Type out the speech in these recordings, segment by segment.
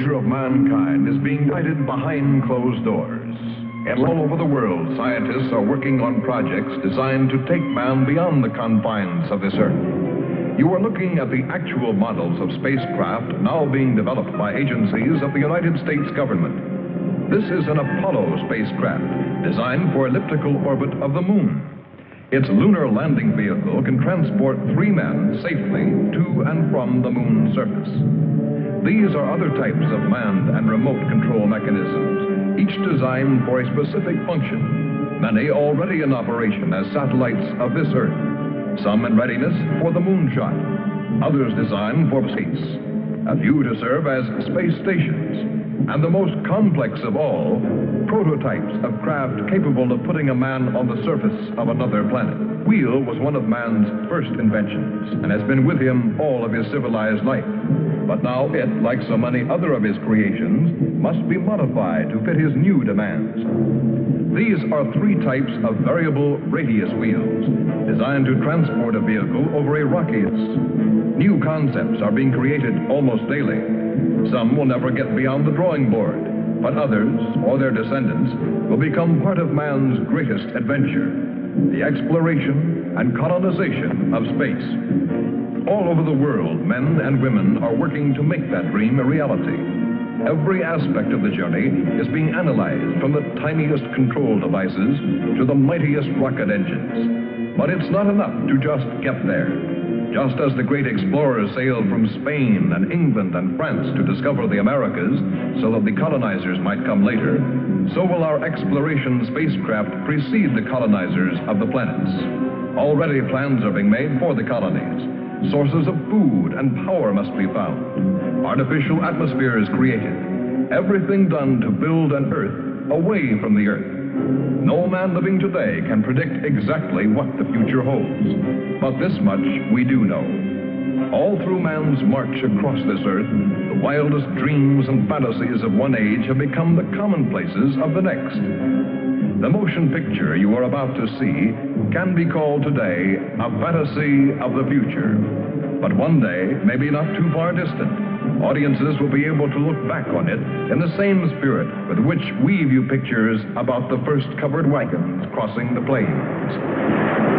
future of mankind is being guided behind closed doors. And all over the world, scientists are working on projects designed to take man beyond the confines of this Earth. You are looking at the actual models of spacecraft now being developed by agencies of the United States government. This is an Apollo spacecraft designed for elliptical orbit of the moon. Its lunar landing vehicle can transport 3 men safely to and from the moon's surface. These are other types of manned and remote control mechanisms, each designed for a specific function, many already in operation as satellites of this Earth, some in readiness for the moonshot, others designed for space, a few to serve as space stations, and the most complex of all, prototypes of craft capable of putting a man on the surface of another planet. Wheel was one of man's first inventions and has been with him all of his civilized life. But now it, like so many other of his creations, must be modified to fit his new demands. These are 3 types of variable radius wheels, designed to transport a vehicle over a rocky surface. New concepts are being created almost daily. Some will never get beyond the drawing board, but others, or their descendants, will become part of man's greatest adventure, the exploration and colonization of space. All over the world, men and women are working to make that dream a reality. Every aspect of the journey is being analyzed, from the tiniest control devices to the mightiest rocket engines. But it's not enough to just get there. Just as the great explorers sailed from Spain and England and France to discover the Americas so that the colonizers might come later, so will our exploration spacecraft precede the colonizers of the planets. Already plans are being made for the colonies. Sources of food and power must be found. Artificial atmospheres created. Everything done to build an Earth away from the Earth. No man living today can predict exactly what the future holds. But this much we do know. All through man's march across this Earth, the wildest dreams and fantasies of one age have become the commonplaces of the next. The motion picture you are about to see can be called today a fantasy of the future. But one day, maybe not too far distant, audiences will be able to look back on it in the same spirit with which we view pictures about the first covered wagons crossing the plains.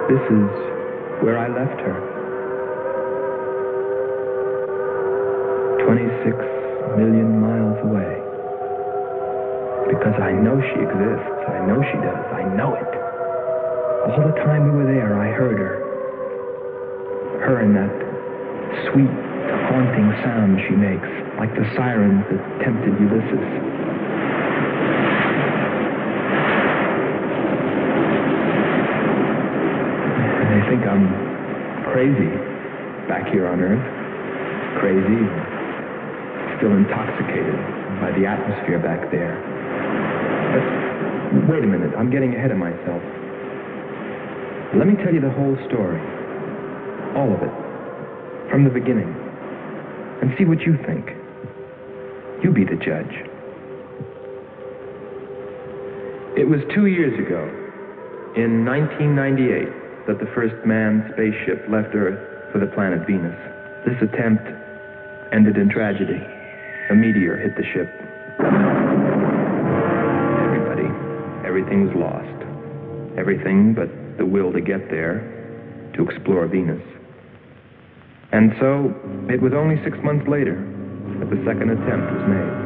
This is where I left her. 26 million miles away. Because Because I know she exists. I know she does. I know it. All the time we were there, I heard her. Her and that sweet, haunting sound she makes, like the sirens that tempted Ulysses. They think I'm crazy back here on Earth. Crazy, still intoxicated by the atmosphere back there. But wait a minute, I'm getting ahead of myself. Let me tell you the whole story. All of it. From the beginning. And see what you think. You be the judge. It was 2 years ago, in 1998, that the first manned spaceship left Earth for the planet Venus. This attempt ended in tragedy. A meteor hit the ship. Everything was lost. Everything but the will to get there, to explore Venus. And so, it was only 6 months later that the second attempt was made.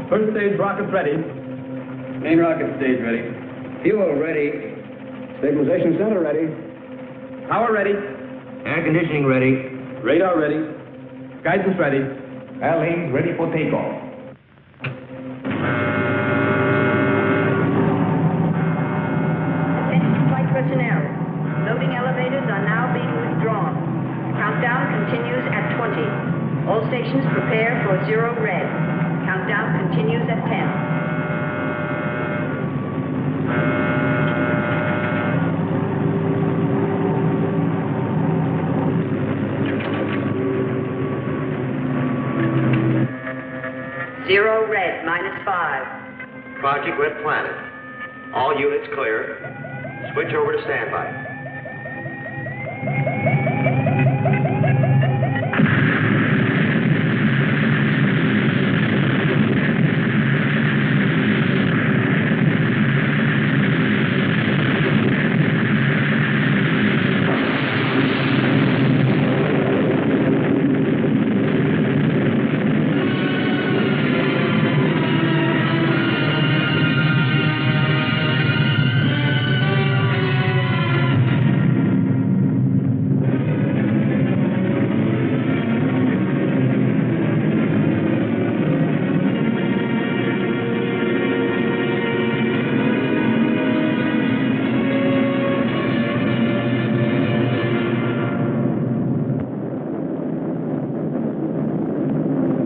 First stage rockets ready. Main rocket stage ready. Fuel ready. Stabilization center ready. Power ready. Air conditioning ready. Radar ready. Guidance ready. Airlane ready for takeoff. Attention flight personnel. Loading elevators are now being withdrawn. Countdown continues at 20. All stations prepare for 0 red. Countdown continues at 10. Zero red, -5. Project Red Planet. All units clear. Switch over to standby.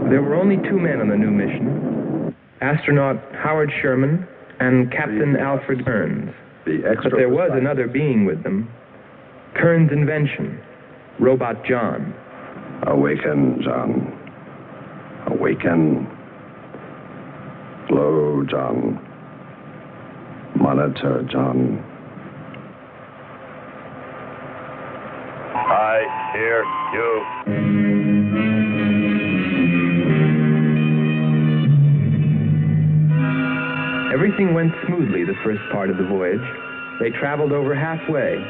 There were only 2 men on the new mission, astronaut Howard Sherman and Captain Alfred Kearns. But there was another being with them, Kern's invention, Robot John. Awaken, John. Awaken. Glow, John. Monitor, John. I hear you. Everything went smoothly the first part of the voyage. They traveled over halfway,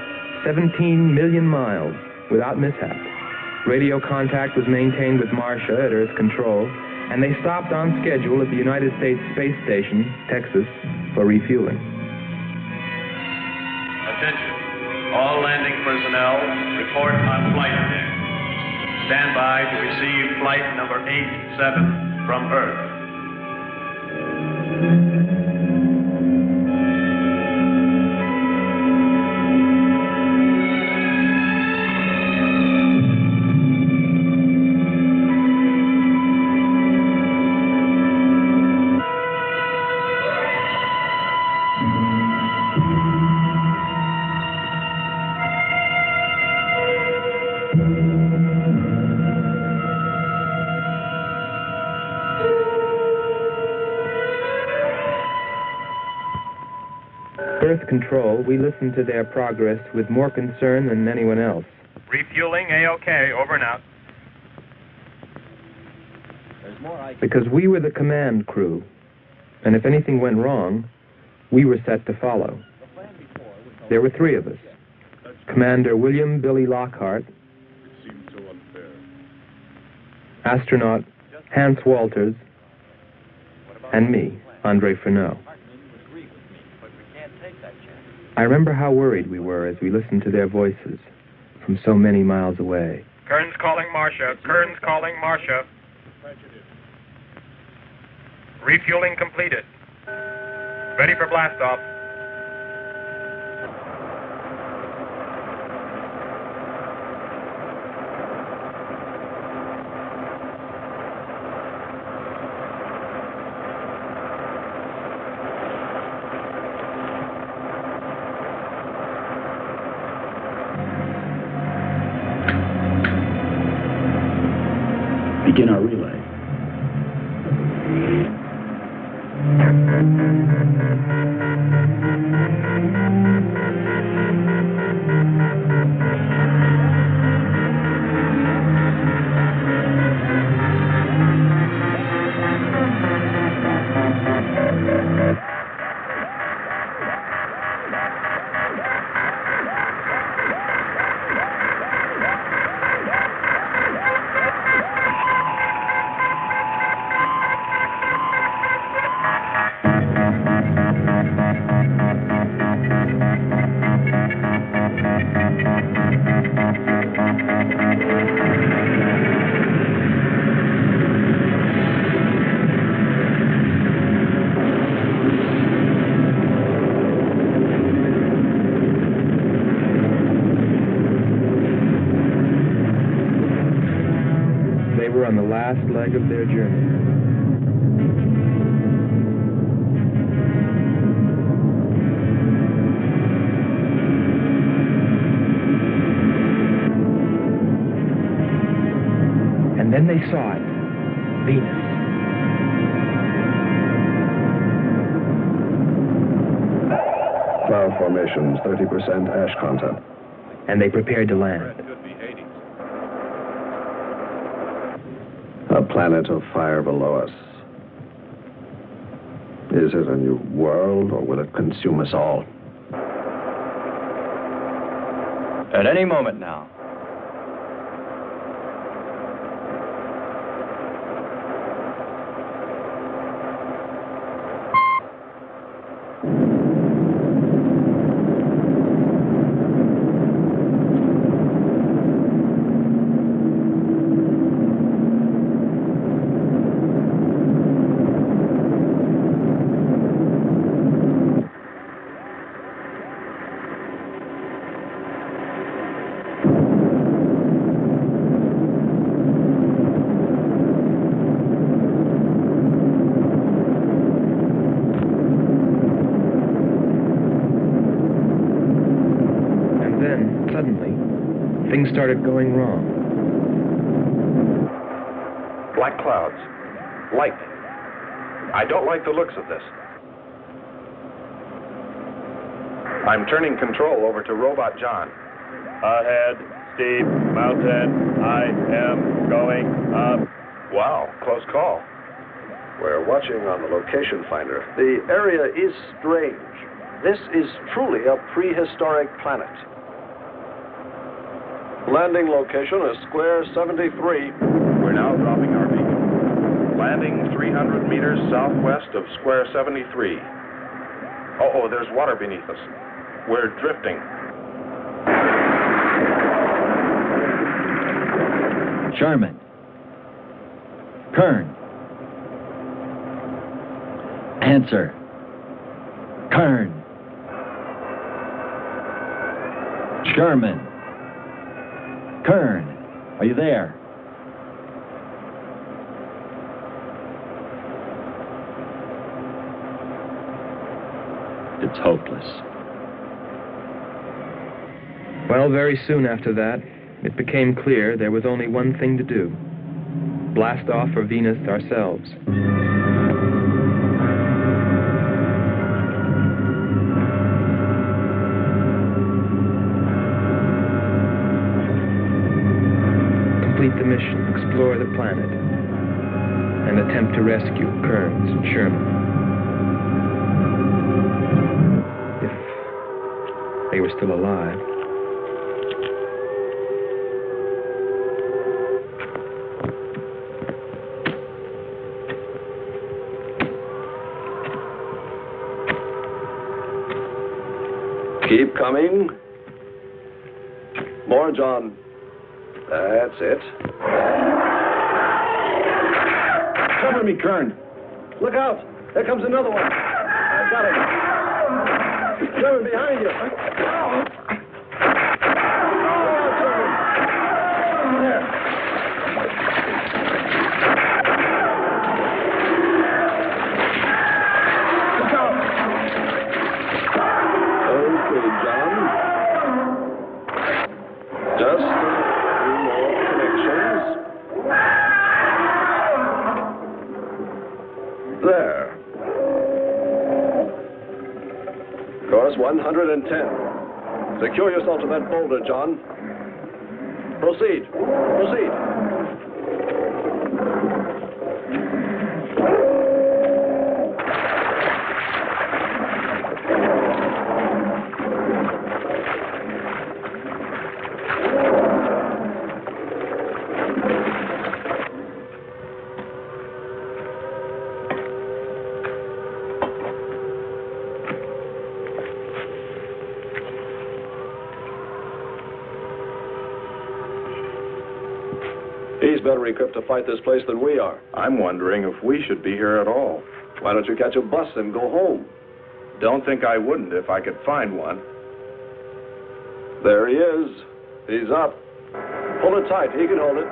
17 million miles, without mishap. Radio contact was maintained with Marcia at Earth Control, and they stopped on schedule at the United States Space Station, Texas, for refueling. Attention. All landing personnel, report on flight deck. Stand by to receive flight number 87 from Earth. Earth Control, we listened to their progress with more concern than anyone else. Refueling A-OK, over and out. Because we were the command crew, and if anything went wrong, we were set to follow. There were three of us. Commander William Billy Lockhart, astronaut Hans Walters, and me, Andre Ferneau. I remember how worried we were as we listened to their voices from so many miles away. Kern's calling Marcia. Kern's calling Marcia. Refueling completed. Ready for blastoff. Begin our relay. On the last leg of their journey. And then they saw it, Venus. Cloud formations, 30% ash content. And they prepared to land. A planet of fire below us. Is it a new world, or will it consume us all? At any moment now. Things started going wrong. Black clouds. Lightning. I don't like the looks of this. I'm turning control over to Robot John. Ahead, steep mountain. I am going up. Wow, close call. We're watching on the location finder. The area is strange. This is truly a prehistoric planet. Landing location is square 73. We're now dropping our beacon. Landing 300 meters southwest of square 73. Oh, there's water beneath us. We're drifting. Sherman. Kern. Answer. Kern. Sherman. Kern, are you there? It's hopeless. Well, very soon after that, it became clear there was only one thing to do. Blast off for Venus ourselves. explore the planet and attempt to rescue Kearns and Sherman. If they were still alive. Keep coming. More, John. That's it. Cover me, Kern. Look out! There comes another one. I got him. Sherman, behind you. There. Course 110. Secure yourself to that boulder, John. Proceed. Proceed. He's better equipped to fight this place than we are. I'm wondering if we should be here at all. Why don't you catch a bus and go home? Don't think I wouldn't if I could find one. There he is. He's up. Hold it tight. He can hold it.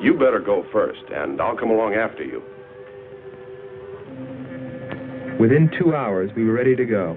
You better go first, and I'll come along after you. Within 2 hours, we were ready to go.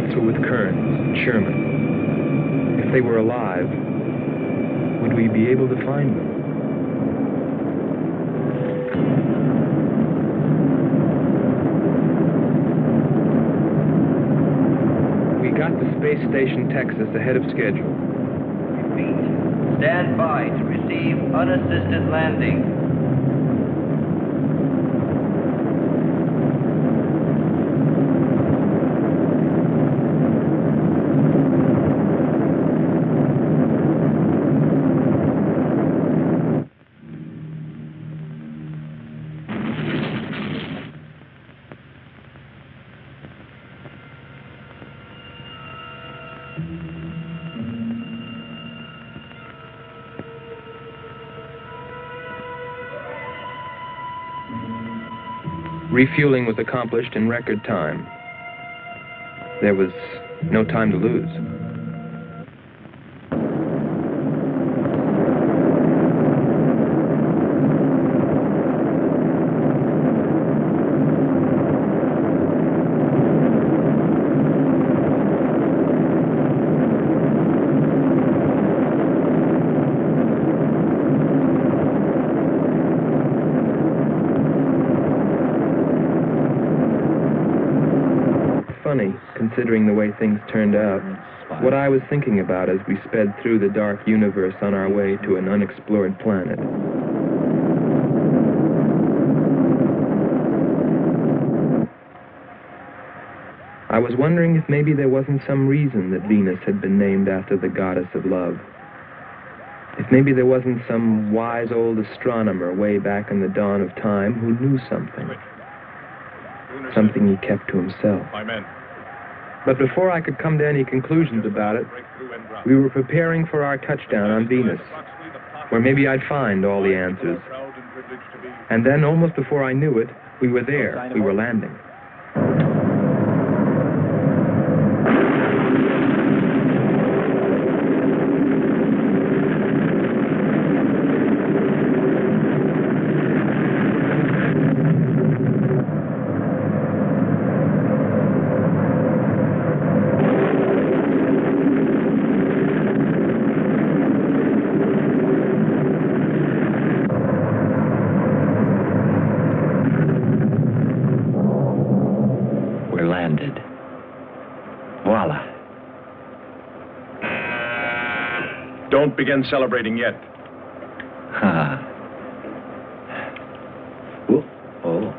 With Kearns and Sherman. If they were alive, would we be able to find them? We got to Space Station Texas ahead of schedule. Repeat. Stand by to receive unassisted landing. Refueling was accomplished in record time. There was no time to lose. Considering the way things turned out, what I was thinking about as we sped through the dark universe on our way to an unexplored planet. I was wondering if maybe there wasn't some reason that Venus had been named after the goddess of love. If maybe there wasn't some wise old astronomer way back in the dawn of time who knew something. Something he kept to himself. But before I could come to any conclusions about it, we were preparing for our touchdown on Venus, where maybe I'd find all the answers. And then, almost before I knew it, we were there. We were landing. Don't begin celebrating yet. Ha. Oh.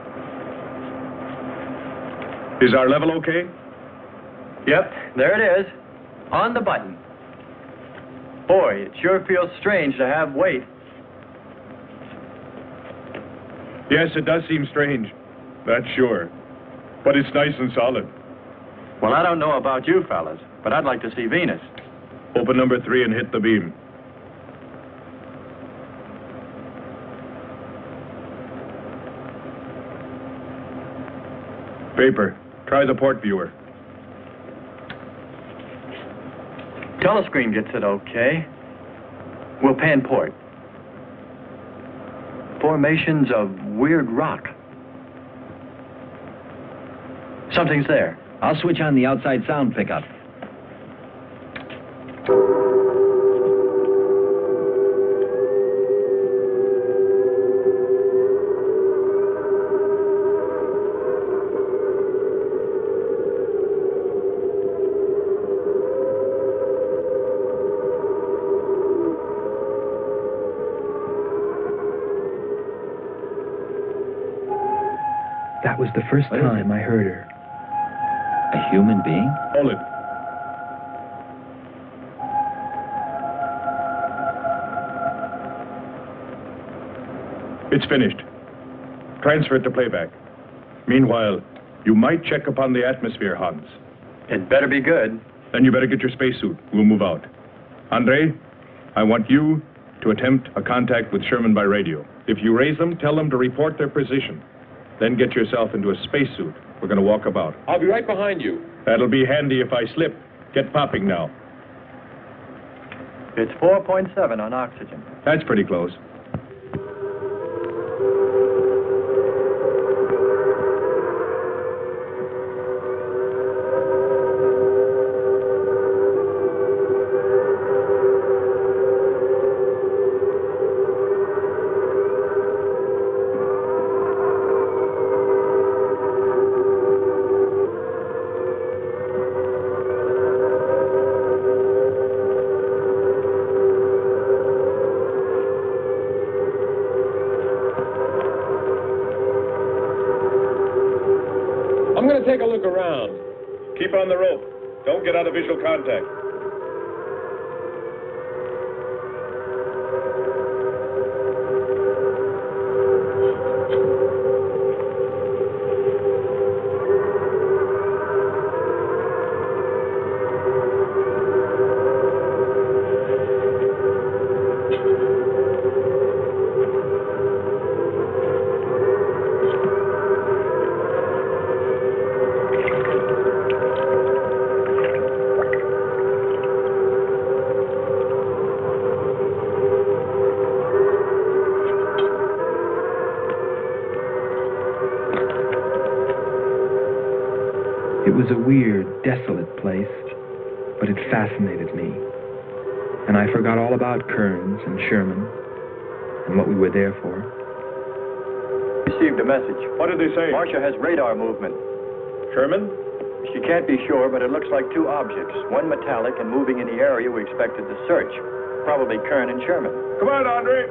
Is our level okay? Yep, there it is. On the button. Boy, it sure feels strange to have weight. Yes, it does seem strange. That's sure. But it's nice and solid. Well, I don't know about you fellas, but I'd like to see Venus. Open number 3 and hit the beam. Vapor, try the port viewer. Telescreen gets it okay. We'll pan port. Formations of weird rock. Something's there. I'll switch on the outside sound pickup. That was the first time I heard her. A human being? Hold it. It's finished. Transfer it to playback. Meanwhile, you might check upon the atmosphere, Hans. It better be good. Then you better get your spacesuit. We'll move out. Andre, I want you to attempt a contact with Sherman by radio. If you raise them, tell them to report their position. Then get yourself into a spacesuit. We're going to walk about. I'll be right behind you. That'll be handy if I slip. Get popping now. It's 4.7 on oxygen. That's pretty close. Take a look around. Keep on the rope. Don't get out of visual contact. It was a weird, desolate place, but it fascinated me. And I forgot all about Kearns and Sherman and what we were there for. Received a message. What did they say? Marcia has radar movement. Sherman? She can't be sure, but it looks like two objects. One metallic and moving in the area we expected to search. Probably Kern and Sherman. Come on, Andre.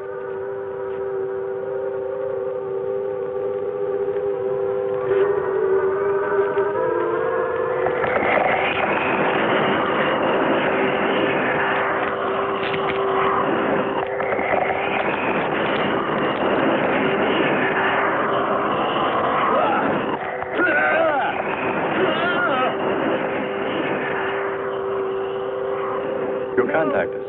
You'll contact us.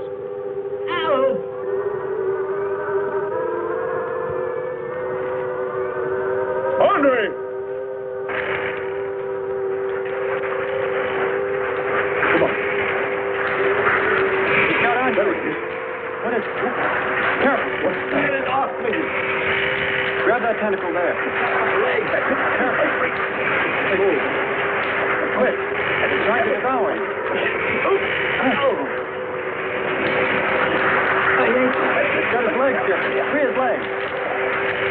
Andre! Come on. He's got on. What is... Careful. Get it off me. Grab that tentacle there. Leg. Careful. Move. Quick. It's trying to devour him. He's got his legs shifted. Free his legs.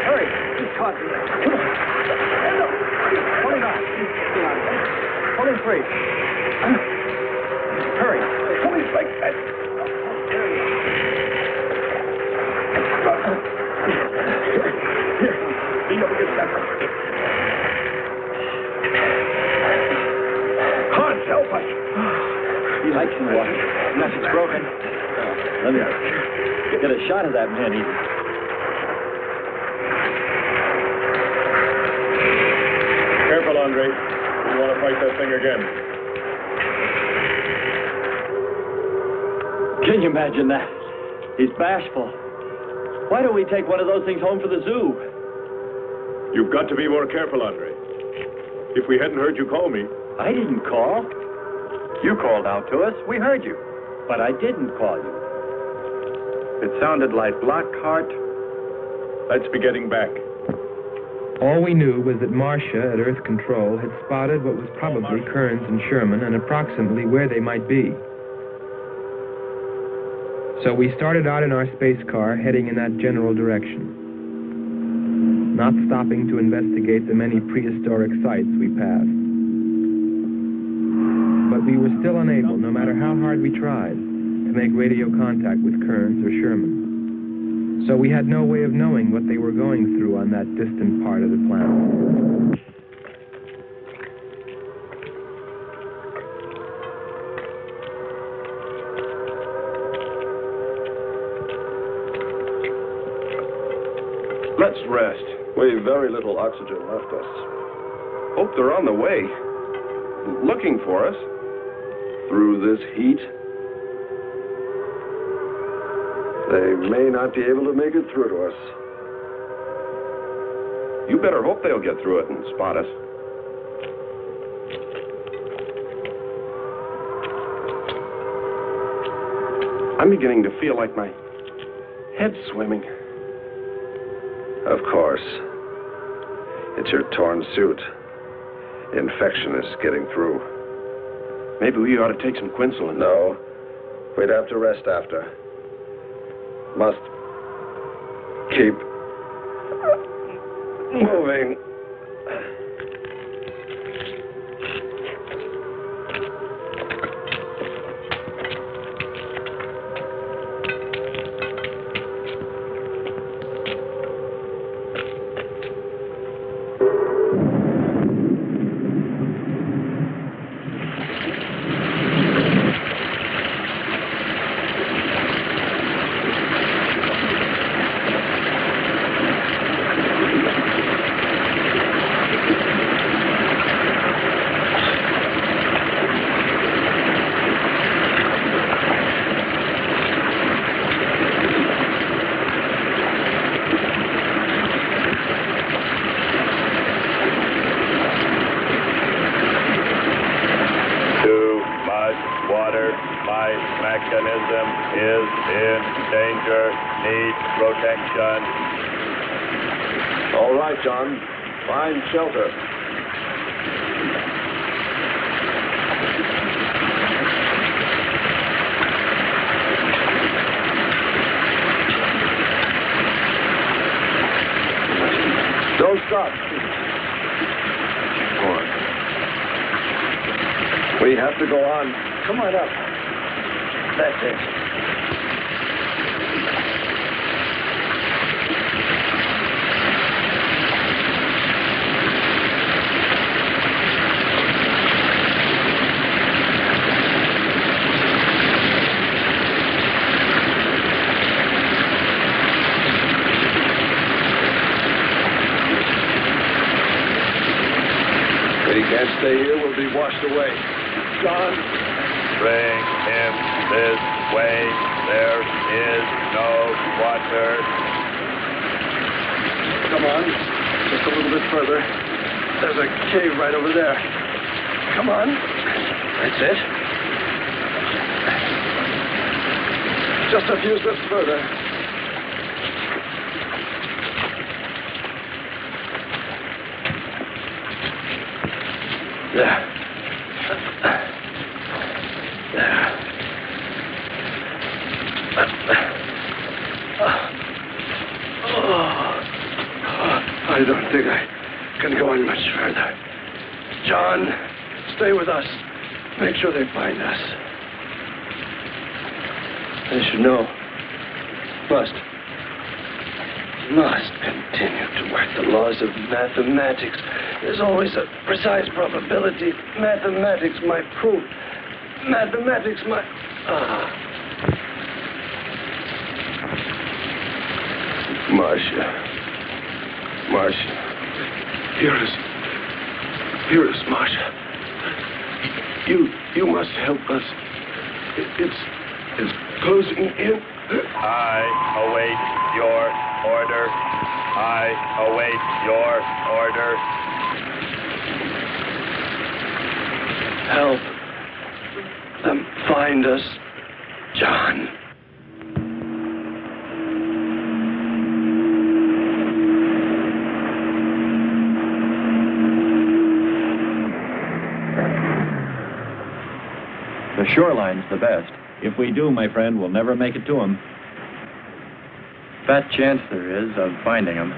Hurry. He's caught. Come on. Pull him out. Pull him free. Hurry. Pull him like that. There he is. Let me get a shot of that man. Careful, Andre. You want to fight that thing again. Can you imagine that? He's bashful. Why don't we take one of those things home for the zoo? You've got to be more careful, Andre. If we hadn't heard you call me... I didn't call. You called out to us. We heard you. But I didn't call you. It sounded like Lockhart. Let's be getting back. All we knew was that Marcia at Earth Control had spotted what was probably Kearns and Sherman and approximately where they might be. So we started out in our space car, heading in that general direction, not stopping to investigate the many prehistoric sites we passed. But we were still unable, no matter how hard we tried, to make radio contact with Kearns or Sherman. So we had no way of knowing what they were going through on that distant part of the planet. Let's rest. We've very little oxygen left us. Hope they're on the way. Looking for us. Through this heat. They may not be able to make it through to us. You better hope they'll get through it and spot us. I'm beginning to feel like my head's swimming. Of course. It's your torn suit. Infection is getting through. Maybe we ought to take some quinsulin. No. We'd have to rest after. Must keep moving. John, find shelter. Don't stop. Go on. We have to go on. Come on up. That's it. Can't stay here, we'll be washed away. John. Bring him this way. There is no water. Come on. Just a little bit further. There's a cave right over there. Come on. That's it. Just a few steps further. There. There. I don't think I can go on much further. John, stay with us. Make sure they find us. They should know. Must continue to work the laws of mathematics. There's always a precise probability. Mathematics might prove. Mathematics might... Marcia. Hear us, Marcia. You must help us. It's closing in. I await your order. I await your order. Help them find us, John. The shoreline's the best. If we do, my friend, we'll never make it to them. Fat chance there is of finding them.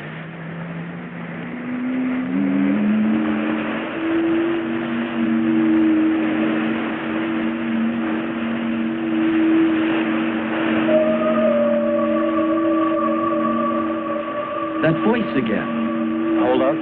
That voice again. Hold up.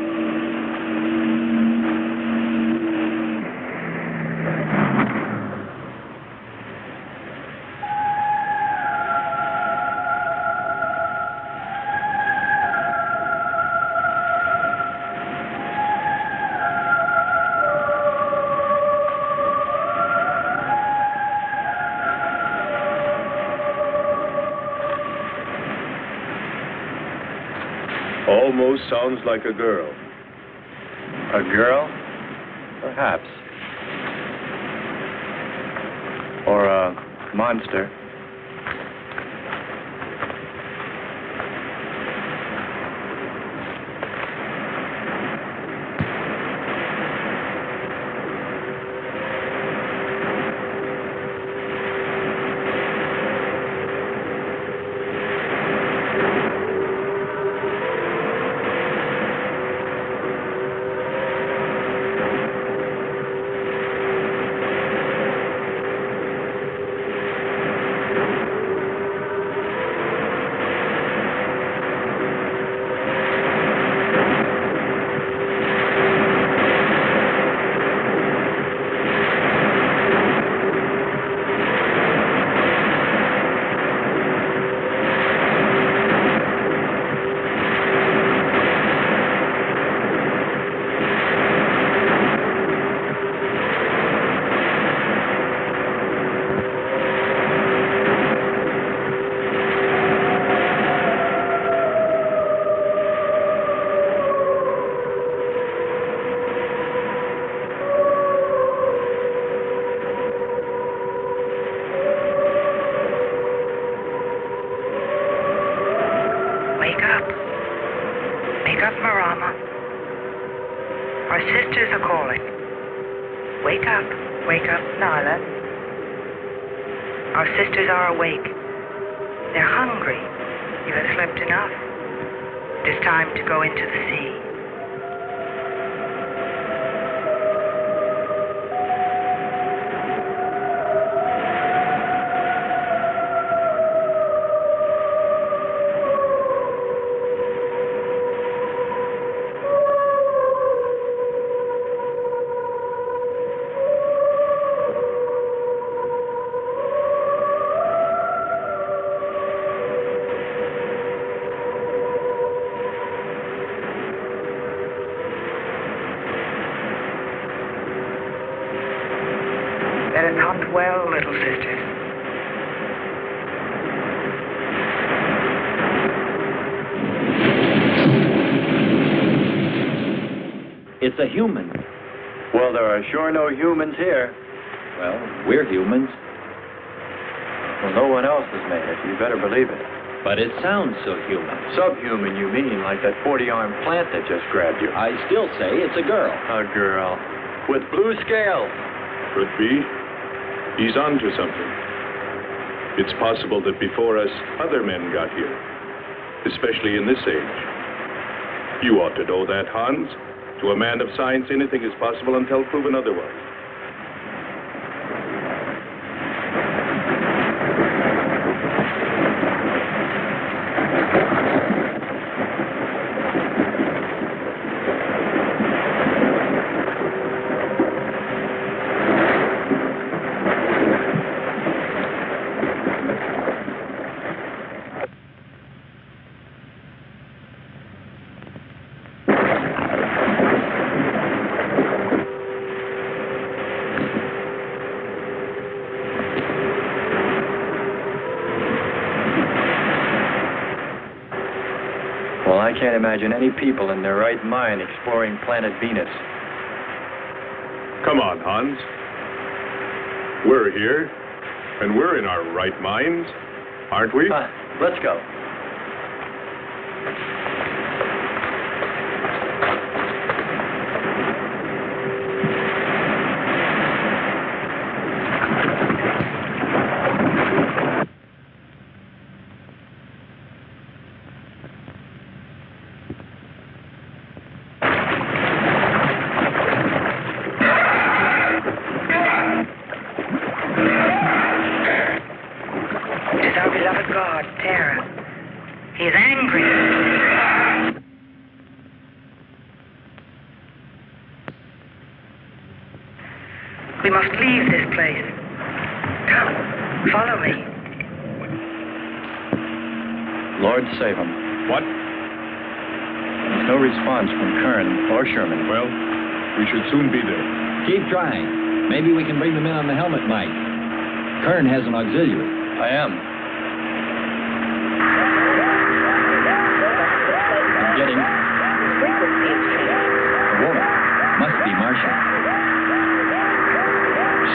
Almost sounds like a girl. A girl? Perhaps. Or a monster. It's a human. Well, there are sure no humans here. Well, we're humans. Well, no one else has made it. You better believe it. But it sounds so human. Subhuman, you mean, like that 40-armed plant that just grabbed you. I still say it's a girl. A girl. With blue scales. Could be. He's onto something. It's possible that before us, other men got here. Especially in this age. You ought to know that, Hans. To a man of science, anything is possible until proven otherwise. I can't imagine any people in their right mind exploring planet Venus. Come on, Hans. We're here, and we're in our right minds, aren't we? Let's go. God Terah. He's angry. We must leave this place. Come, follow me. Lord save him. What? There's no response from Kern or Sherman. Well, we should soon be there. Keep trying. Maybe we can bring them in on the helmet mic. Kern has an auxiliary. I am. Getting Frequency is changing. A woman. Must be Martian.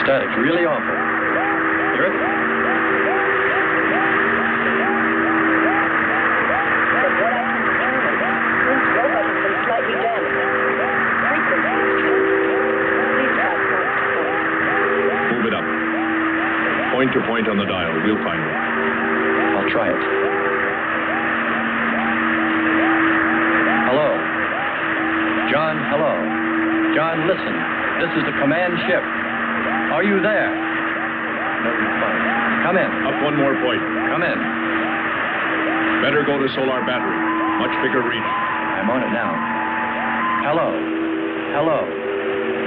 static, really awful. Hear it? From what I can determine, this robot has been slightly damaged. Frequency is changing. Please try point to point. Move it up. Point to point on the dial. We'll find it. I'll try it. Hello. John, hello. John, listen. This is the command ship. Are you there? No response. Come in. Up one more point. Come in. Better go to solar battery. Much bigger reach. I'm on it now. Hello. Hello.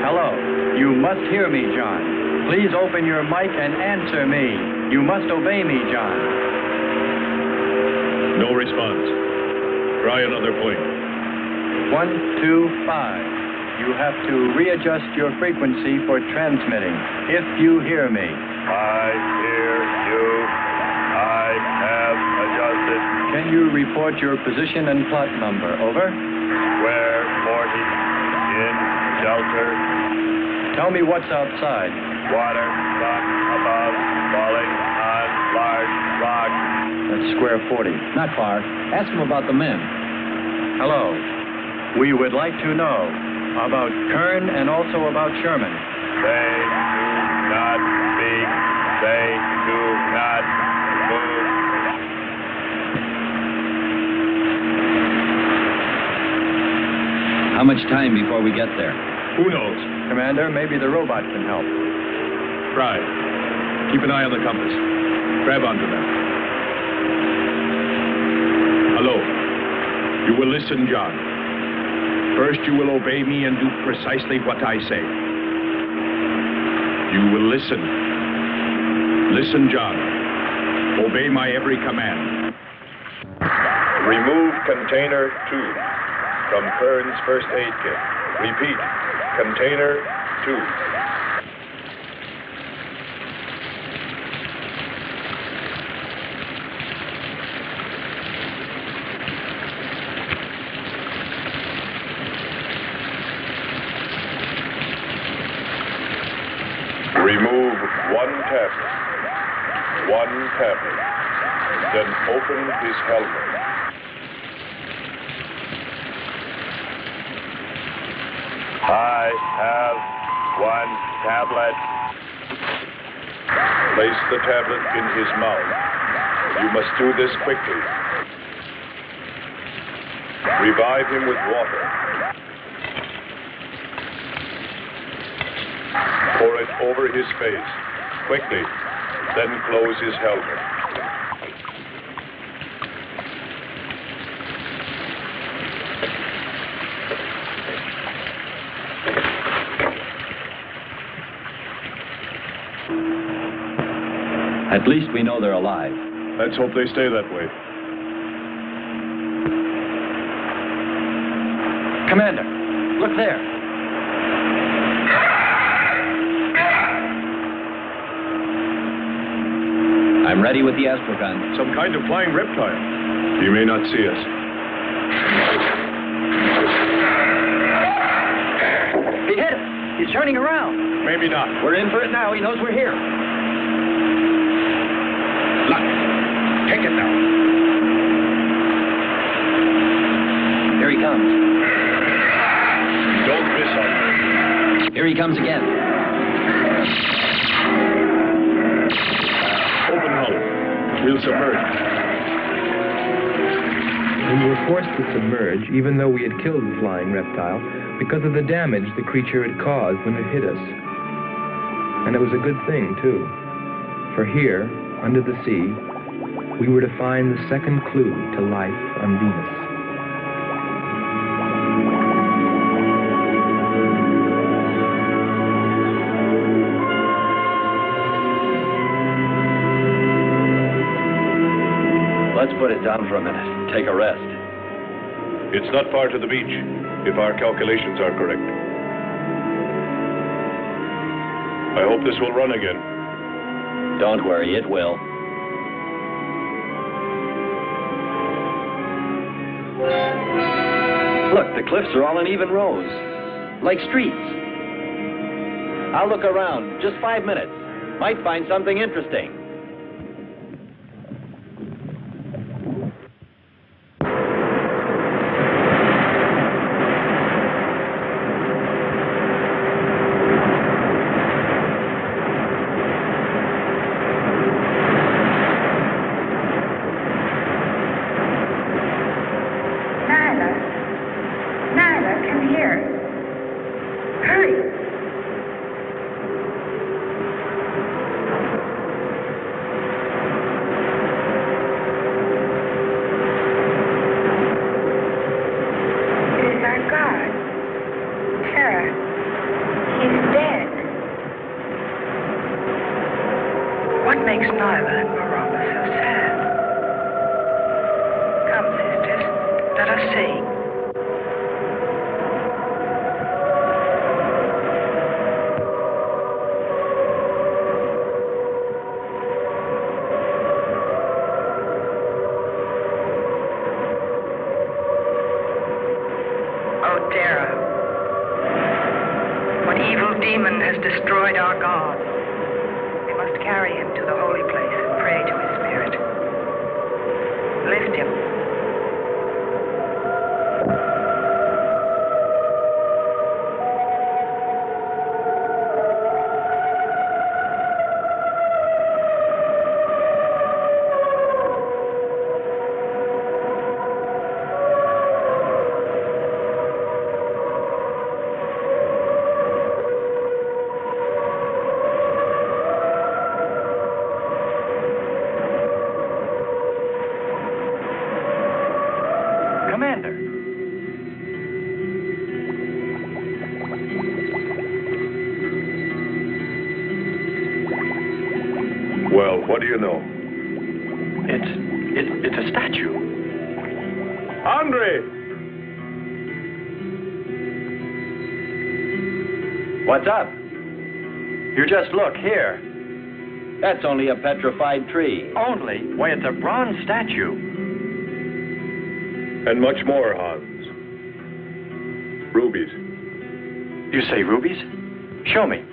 Hello. You must hear me, John. Please open your mic and answer me. You must obey me, John. No response. Try another point. 1, 2, 5. You have to readjust your frequency for transmitting. If you hear me. I hear you. I have adjusted. Can you report your position and plot number? Over. Square 40 in shelter. Tell me what's outside. Water, sun above, falling on large rock. That's square 40. Not far. Ask him about the men. Hello. We would like to know about Kern and also about Sherman. They do not speak. They do not move. How much time before we get there? Who knows? Commander, maybe the robot can help. Try. Keep an eye on the compass. Grab onto them. Hello. You will listen, John. First, you will obey me and do precisely what I say. You will listen. Listen, John. Obey my every command. Remove container 2 from Kern's first aid kit. Repeat, container 2. Remove one tablet. One tablet. Then open his helmet. I have one tablet. Place the tablet in his mouth. You must do this quickly. Revive him with water. Pour it over his face. Quickly. Then close his helmet. At least we know they're alive. Let's hope they stay that way. Commander, look there. I'm ready with the astrogun. Some kind of flying reptile. He may not see us. He hit him. He's turning around. Maybe not. We're in for it now. He knows we're here. Look. Take it now. Here he comes. Don't miss him. Here he comes again. Open hull. We'll submerge. We were forced to submerge, even though we had killed the flying reptile, because of the damage the creature had caused when it hit us. And it was a good thing, too. For here, under the sea, we were to find the second clue to life on Venus. Let's put it down for a minute. Take a rest. It's not far to the beach, if our calculations are correct. I hope this will run again. Don't worry, it will. Look, the cliffs are all in even rows, like streets. I'll look around. Just 5 minutes. Might find something interesting. God Terah. What evil demon has destroyed our God? We must carry him to the holy place and pray to his spirit. Lift him. Commander. Well, what do you know? It's a statue. Andre! What's up? You just look here. That's only a petrified tree. Only? Why, it's a bronze statue. And much more, Hans. Rubies. You say rubies? Show me.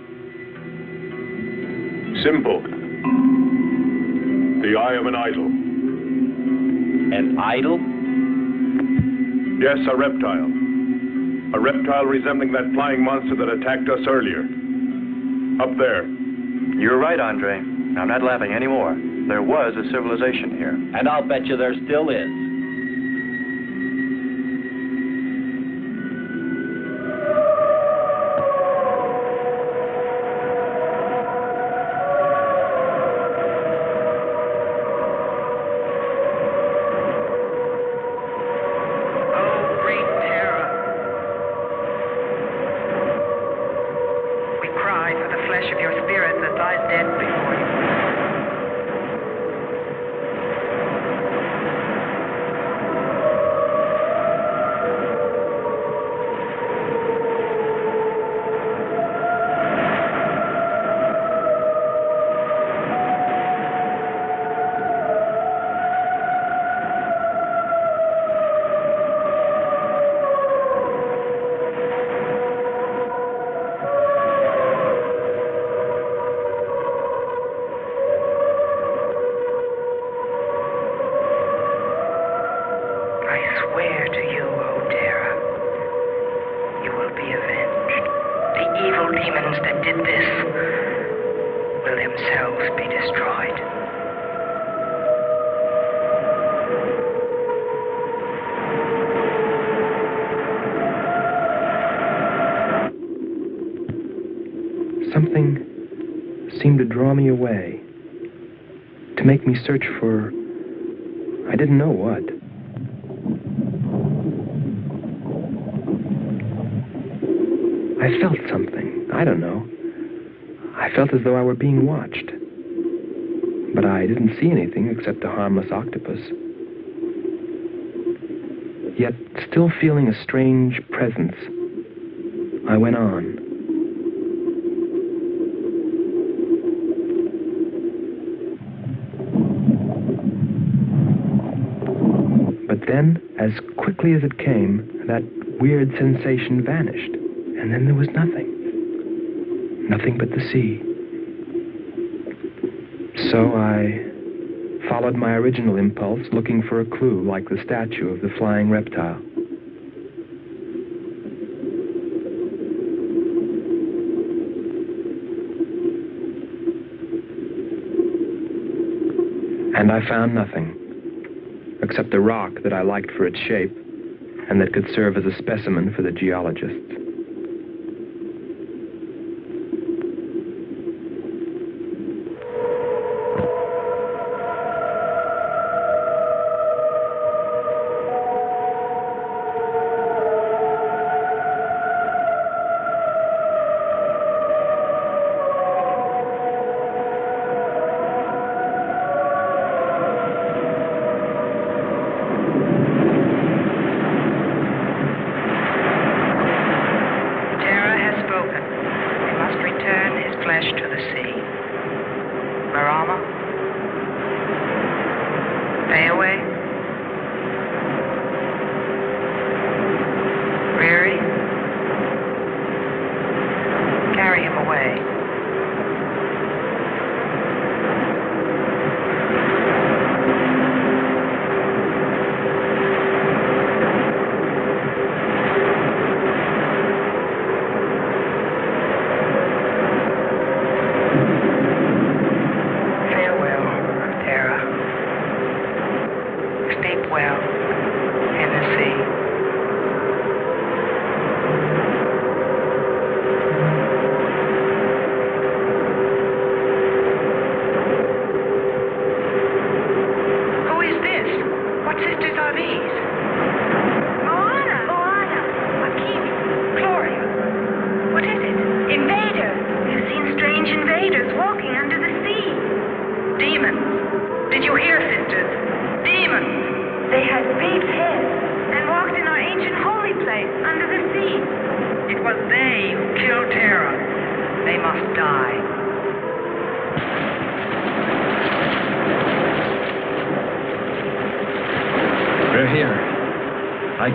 Simple. The eye of an idol. An idol? Yes, a reptile. A reptile resembling that flying monster that attacked us earlier. Up there. You're right, Andre. I'm not laughing anymore. There was a civilization here. And I'll bet you there still is. swear to you, O Terah, you will be avenged. The evil demons that did this will themselves be destroyed. Something seemed to draw me away, to make me search for, I didn't know what. I felt something, I don't know. I felt as though I were being watched. But I didn't see anything except a harmless octopus. Yet, still feeling a strange presence, I went on. But then, as quickly as it came, that weird sensation vanished. And then there was nothing. Nothing but the sea. So I followed my original impulse, looking for a clue like the statue of the flying reptile. And I found nothing, except a rock that I liked for its shape and that could serve as a specimen for the geologists.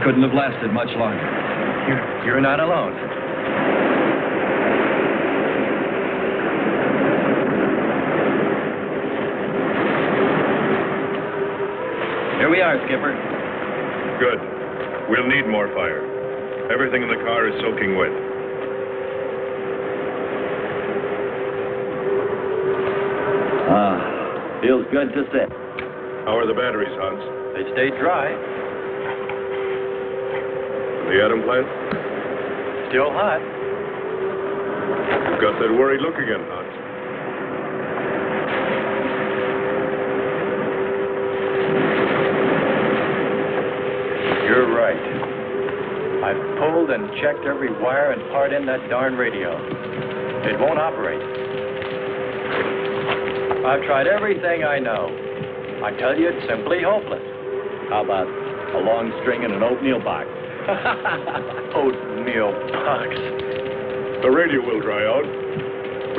Couldn't have lasted much longer. You're not alone. Here we are, Skipper. Good. We'll need more fire. Everything in the car is soaking wet. Feels good to sit. How are the batteries, Hans? They stayed dry. The atom plant? Still hot. You've got that worried look again, Hans. You're right. I've pulled and checked every wire and part in that darn radio. It won't operate. I've tried everything I know. I tell you, it's simply hopeless. How about a long string and an oatmeal box? Oatmeal box. The radio will dry out.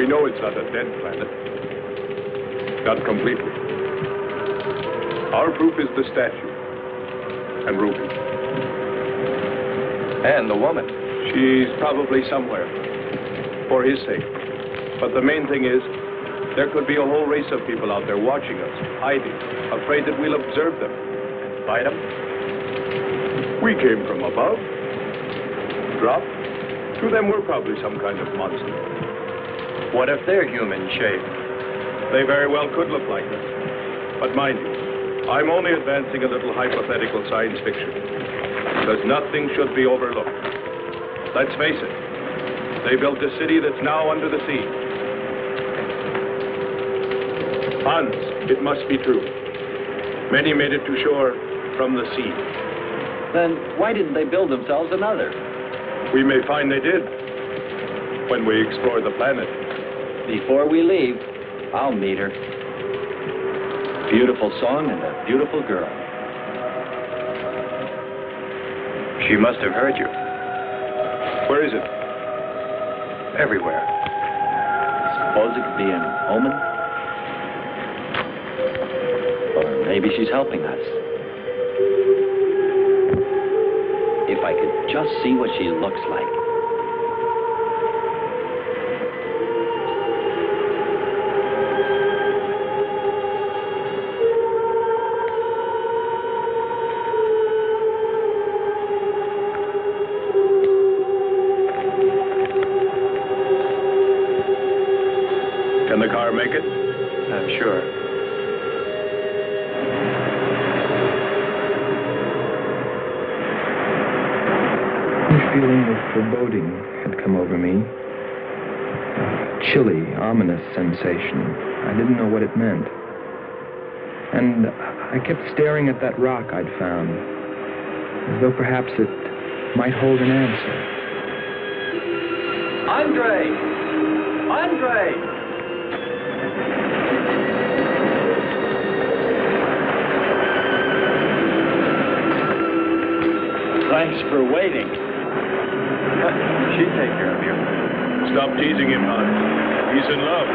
We know it's not a dead planet. Not completely. Our proof is the statue. And Ruby. And the woman. She's probably somewhere. For his sake. But the main thing is, there could be a whole race of people out there watching us, hiding, afraid that we'll observe them. And fight them? We came from above. Dropped. To them, we're probably some kind of monster. What if they're human shape? They very well could look like that. But mind you, I'm only advancing a little hypothetical science fiction. Because nothing should be overlooked. Let's face it. They built a city that's now under the sea. Hans, it must be true. Many made it to shore from the sea. Then why didn't they build themselves another? We may find they did when we explore the planet. Before we leave, I'll meet her. Beautiful song and a beautiful girl. She must have heard you. Where is it? Everywhere. Suppose it could be an omen? Or maybe she's helping us. If I could just see what she looks like. Can the car make it? I'm sure. A feeling of foreboding had come over me. A chilly, ominous sensation. I didn't know what it meant. And I kept staring at that rock I'd found, as though perhaps it might hold an answer. Andre! Andre! Thanks for waiting. She'd take care of you. Stop teasing him, Hans. He's in love.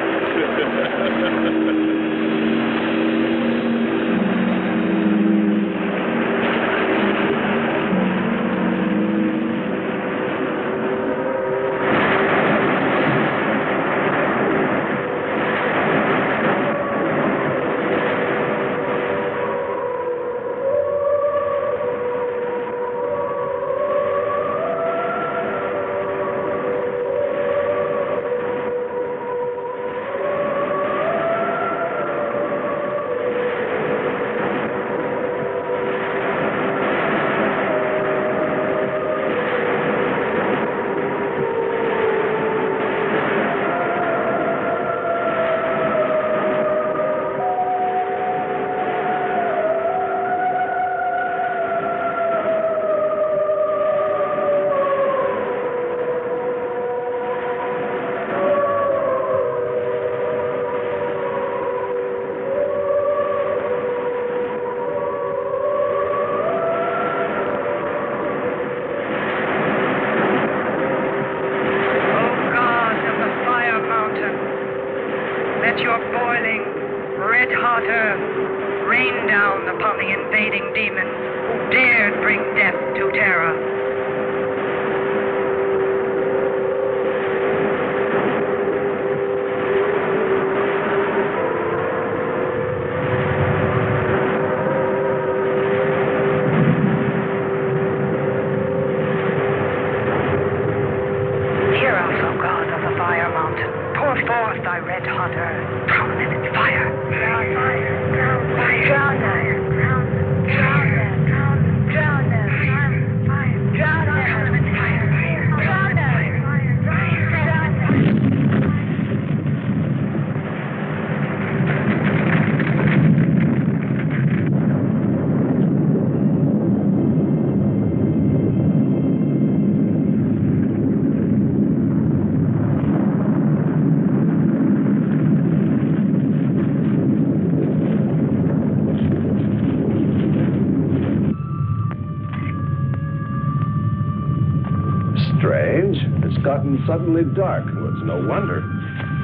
Strange. It's gotten suddenly dark. Well, it's no wonder.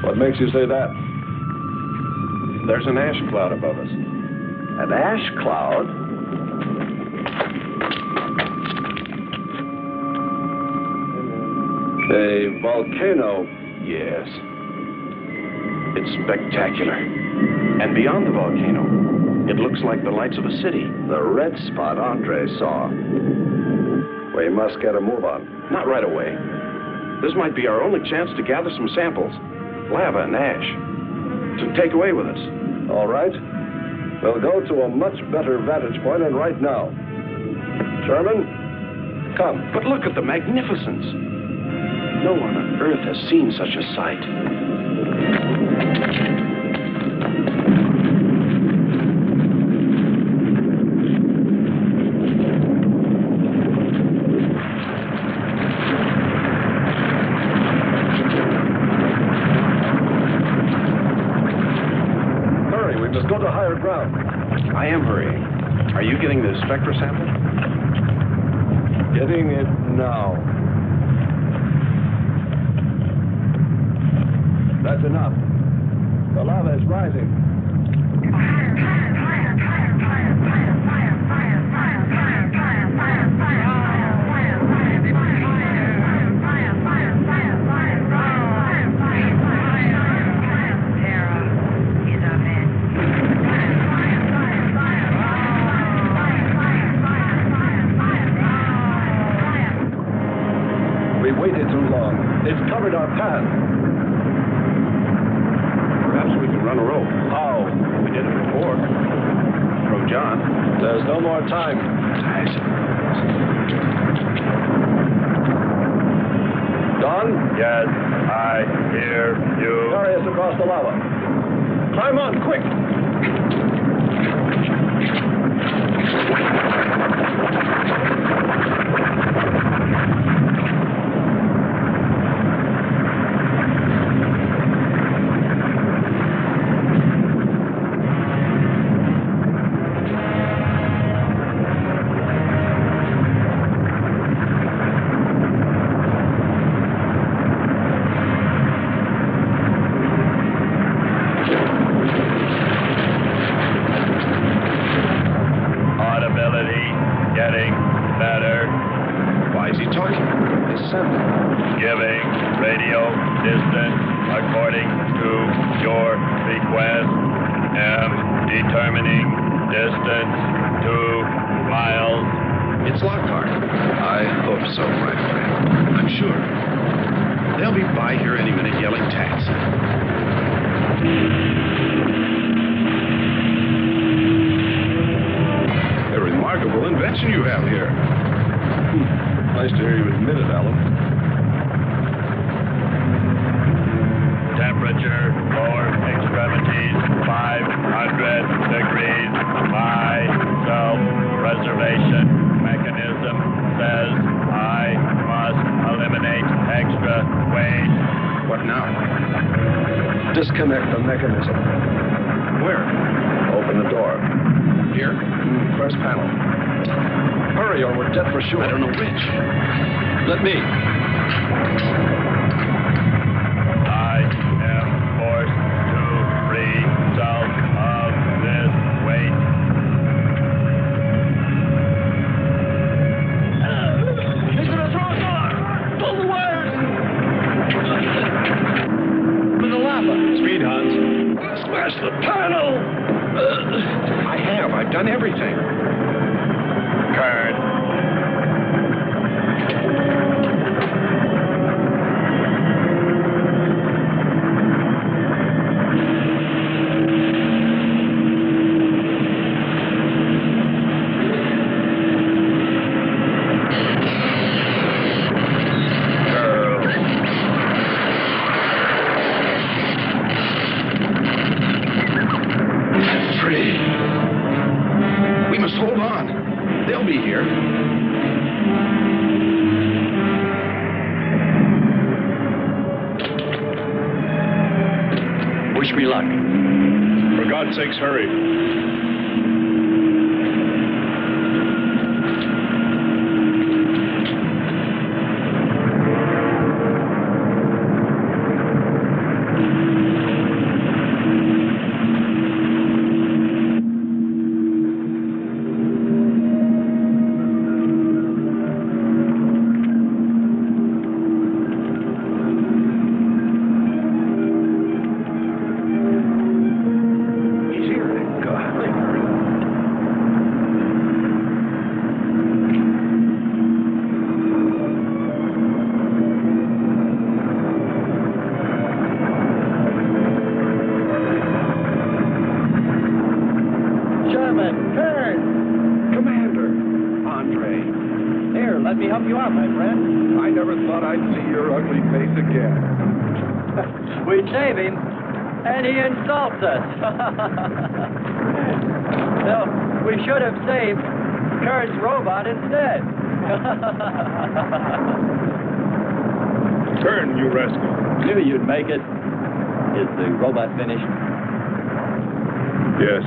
What makes you say that? There's an ash cloud above us. An ash cloud? A volcano, yes. It's spectacular. And beyond the volcano, it looks like the lights of a city. The red spot Andre saw. We must get a move on. Not right away. This might be our only chance to gather some samples, lava and ash, to take away with us. All right. We'll go to a much better vantage point, and right now. Sherman, come. But look at the magnificence. No one on Earth has seen such a sight. I am hurrying. Are you getting the spectra sample? Getting it now. That's enough. The lava is rising. It's covered our path. Perhaps we can run a rope. How? We did it before. Throw John. There's no more time. Don? Yes, I hear you. Carry us across the lava. Climb on, quick! It's Lockhart. I hope so, my friend. I'm sure. They'll be by here any minute yelling taxi. A remarkable invention you have here. Nice to hear you admit it, Alan. Temperature, lower extremities, 500 degrees. My self-preservation mechanism says I must eliminate extra weight. What now? Disconnect the mechanism. Where? Open the door. Here? First panel. Hurry or we're dead for sure. I don't know which. Let me. I am forced to free myself of this weight. He's gonna throw us off! Pull the wires! With the lava. Speed, Hans. Smash the panel! I have. I've done everything. Kern. Wish me luck. For God's sakes, hurry. let me help you out, my friend. I never thought I'd see your ugly face again. We save him, and he insults us. Well, we should have saved Kern's robot instead. Kern, you rascal. Knew you'd make it. Is the robot finished? Yes.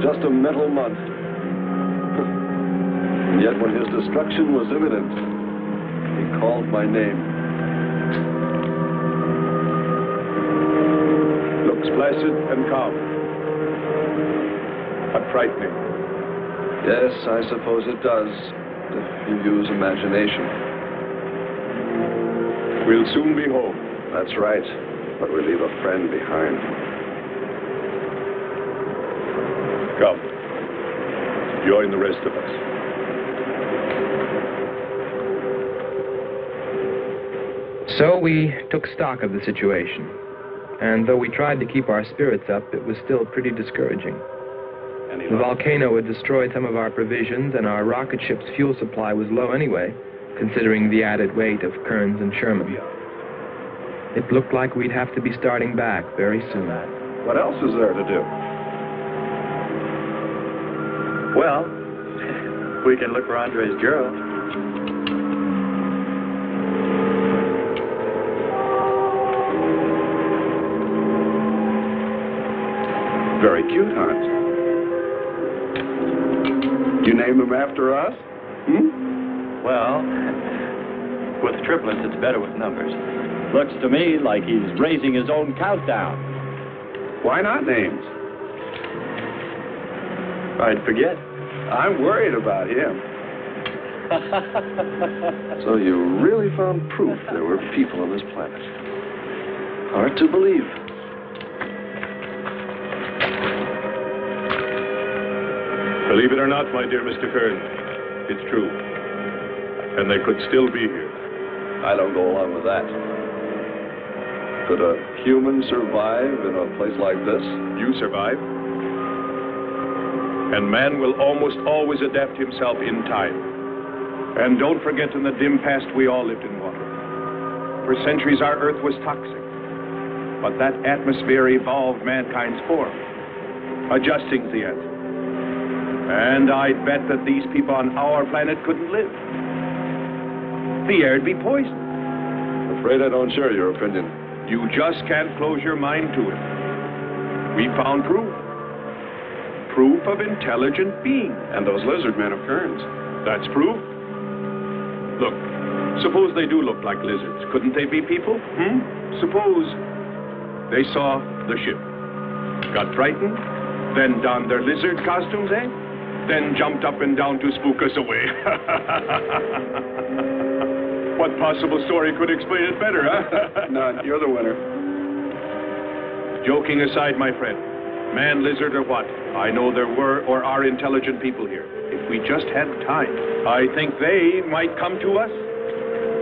Just a mental month. And yet when his destruction was imminent, he called my name. Looks placid and calm. But frightening. Yes, I suppose it does, if you use imagination. We'll soon be home. That's right, but we leave a friend behind. Come. Join the rest of us. So we took stock of the situation. And though we tried to keep our spirits up, it was still pretty discouraging. The volcano had destroyed some of our provisions, and our rocket ship's fuel supply was low anyway, considering the added weight of Kern and Sherman. It looked like we'd have to be starting back very soon. What else is there to do? Well, we can look for Andre's girl. Very cute, Hans. You name him after us? Well, with triplets, it's better with numbers. Looks to me like he's raising his own countdown. Why not names? I'd forget. I'm worried about him. So you really found proof there were people on this planet. Hard to believe. Believe it or not, my dear Mr. Kern, it's true. And they could still be here. I don't go along with that. Could a human survive in a place like this? You survive. And man will almost always adapt himself in time. And don't forget, in the dim past, we all lived in water. For centuries, our Earth was toxic. But that atmosphere evolved mankind's form, adjusting the Earth. And I'd bet that these people on our planet couldn't live. The air'd be poisoned. Afraid I don't share your opinion. You just can't close your mind to it. We found proof. Proof of intelligent being. And those lizard men of Kern's. That's proof. Look, suppose they do look like lizards. Couldn't they be people? Suppose they saw the ship, got frightened, then donned their lizard costumes, then jumped up and down to spook us away. What possible story could explain it better, huh? None. You're the winner. Joking aside, my friend, man, lizard, or what, I know there were or are intelligent people here. If we just had time, I think they might come to us.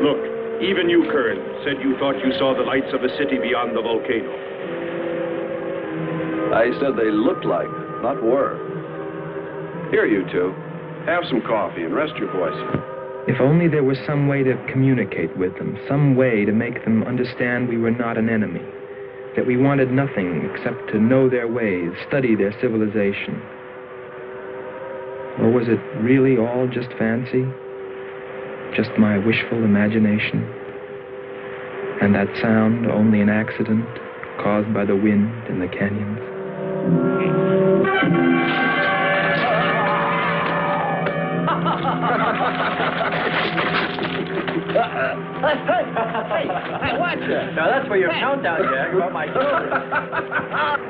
Look, even you, Kern, said you thought you saw the lights of a city beyond the volcano. I said they looked like, not were. Here, you two. Have some coffee and rest your voice. If only there was some way to communicate with them, some way to make them understand we were not an enemy, that we wanted nothing except to know their ways, study their civilization. Or was it really all just fancy? Just my wishful imagination? And that sound only an accident? caused by the wind in the canyons. Hey, watch it. Now that's for your countdown, Jack, about my shoulder.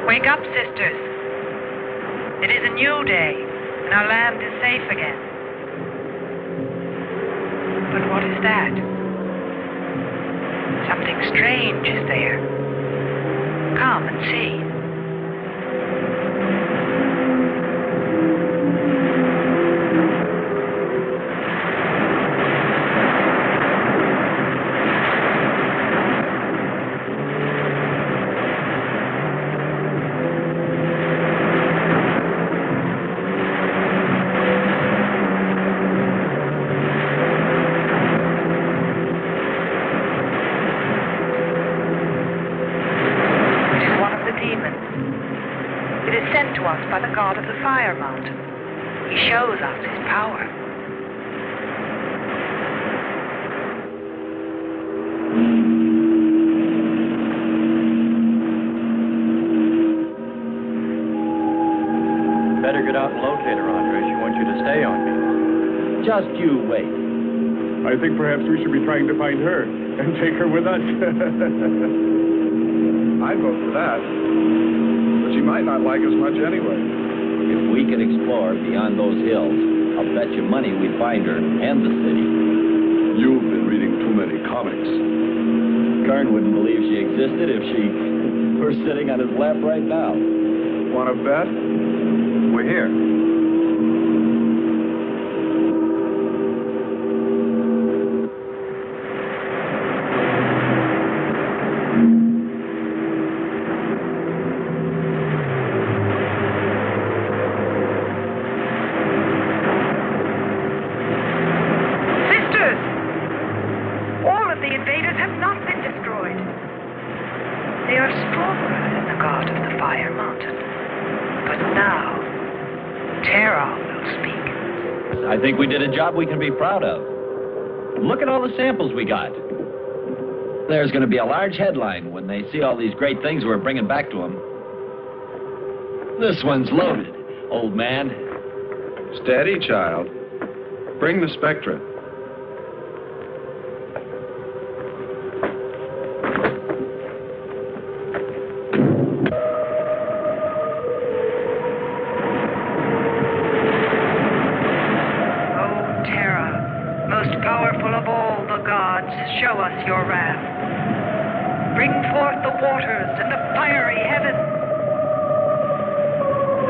Wake up, sisters. It is a new day, and our land is safe again. But what is that? Something strange is there. Come and see. By the god of the fire mountain. He shows us his power. Better get out and locate her, Andre. She wants you to stay on me. Just you wait. I think perhaps we should be trying to find her and take her with us. I'd vote for that. But she might not like us much anyway. If we could explore beyond those hills, I'll bet you money we'd find her and the city. You've been reading too many comics. Kern wouldn't believe she existed if she were sitting on his lap right now. Want to bet? We're here. I think we did a job we can be proud of. Look at all the samples we got. There's going to be a large headline when they see all these great things we're bringing back to them. This one's loaded, old man. Steady, child. Bring the spectra. Show us your wrath. Bring forth the waters and the fiery heaven.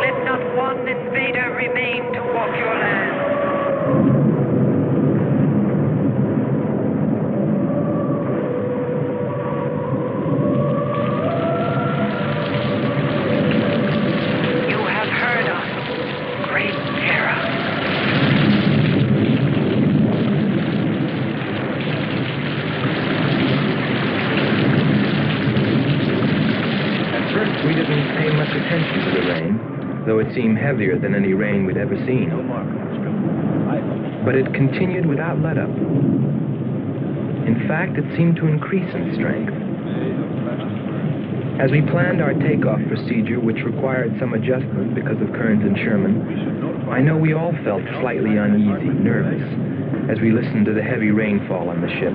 Let not one invader remain to walk your land. You have heard us, great Terah. We didn't pay much attention to the rain, though it seemed heavier than any rain we'd ever seen. But it continued without let-up. In fact, it seemed to increase in strength. As we planned our takeoff procedure, which required some adjustment because of Kern and Sherman, I know we all felt slightly uneasy, nervous, as we listened to the heavy rainfall on the ship.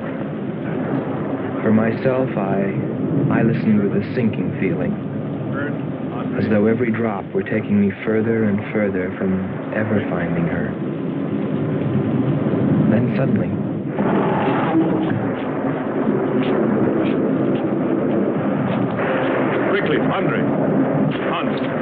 For myself, I listened with a sinking feeling, as though every drop were taking me further and further from ever finding her. Then suddenly, Quickly, Andre. Hans.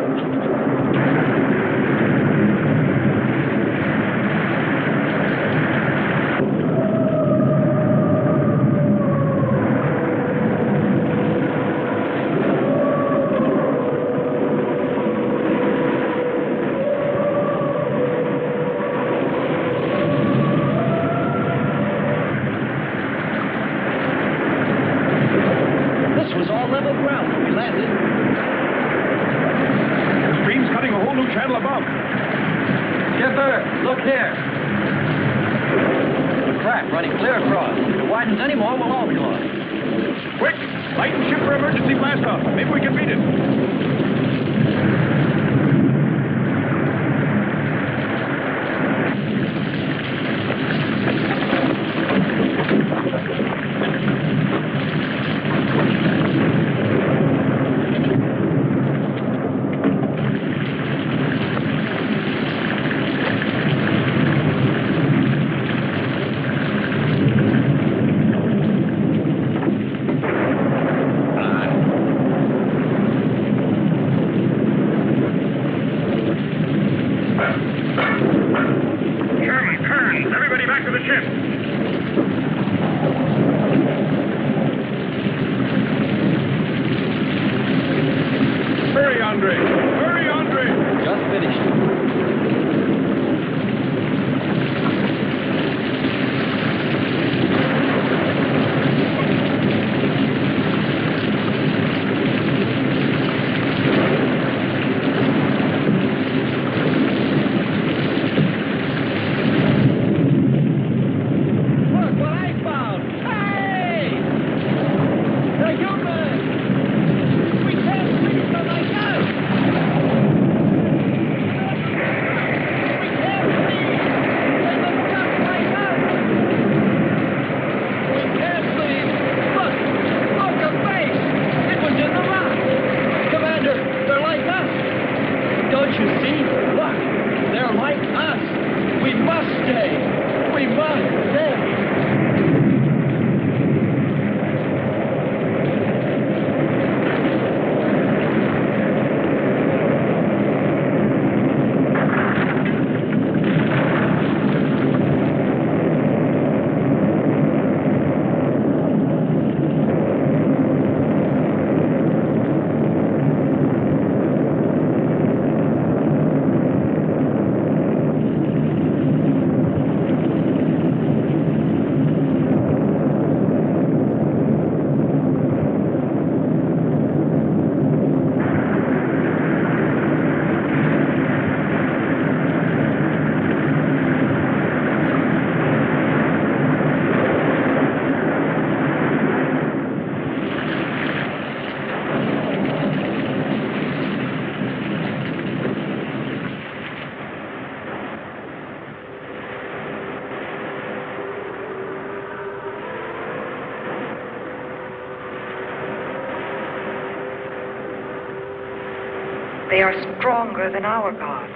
They are stronger than our gods.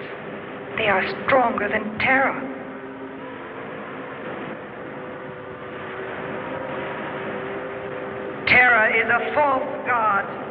They are stronger than Terah. Terah is a false god.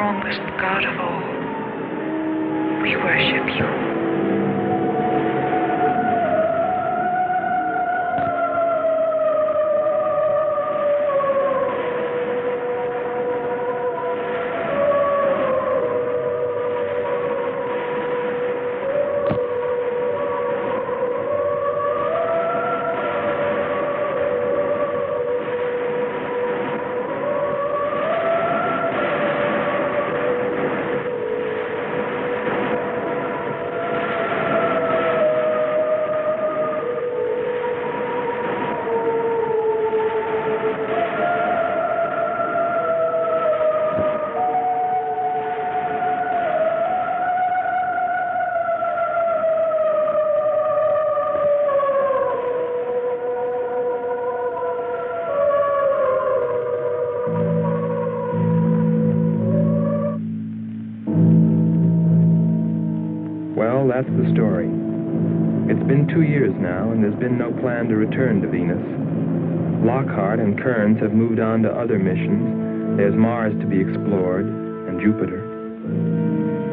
strongest God of all. We worship you. Well, that's the story. It's been 2 years now, and there's been no plan to return to Venus. Lockhart and Kearns have moved on to other missions. There's Mars to be explored, and Jupiter.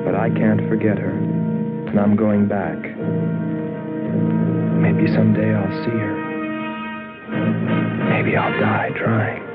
But I can't forget her, and I'm going back. Maybe someday I'll see her. Maybe I'll die trying.